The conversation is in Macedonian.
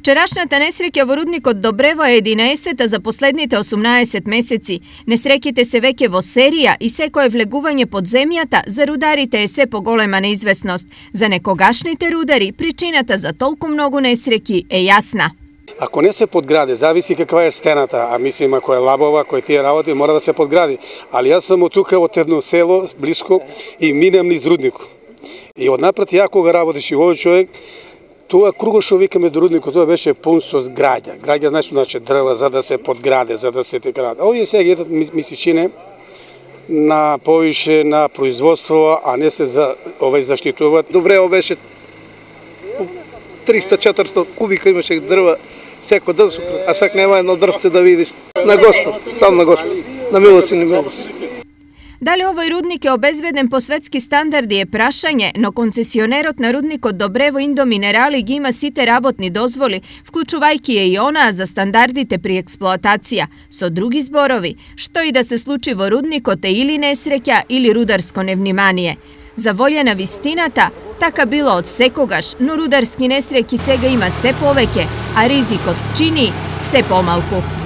Вчерашната несреќа во рудникот Добрево е 11-та за последните 18 месеци. Несреќите се веќе во серија и секое влегување под земјата за рударите е се поголема неизвестност. За некогашните рудари причината за толку многу несреќи е јасна. Ако не се подгради, зависи каква е стената, а мислим ако е лабова, кој тие работи мора да се подгради. Али јас сум од тука од едно село блиско и минам низ рудникот. И однапред ја кога работеше овој човек, тоа круго што викаме до рудникот, тоа беше пун со граѓа. Граѓа значи дрва за да се подграде, за да се текраде. Овие сега едат мисличине на повише на производство, а не се за заштитуваат. Добрево беше 300-400 кубика имаше дрва секој ден, а сега нема едно дрвце да видиш. На Господ, сам на Господ, на милост и немилост. Дали овој рудник е обезбеден по светски стандарди е прашање, но концесионерот на рудникот Добрево Индоминерали ги има сите работни дозволи, вклучувајќи и онаа за стандардите при експлоатација. Со други зборови, што и да се случи во рудникот е или несреќа или рударско невнимание. За волја на вистината, така било од секогаш, но рударски несреќи сега има се повеќе, а ризикот чини се помалку.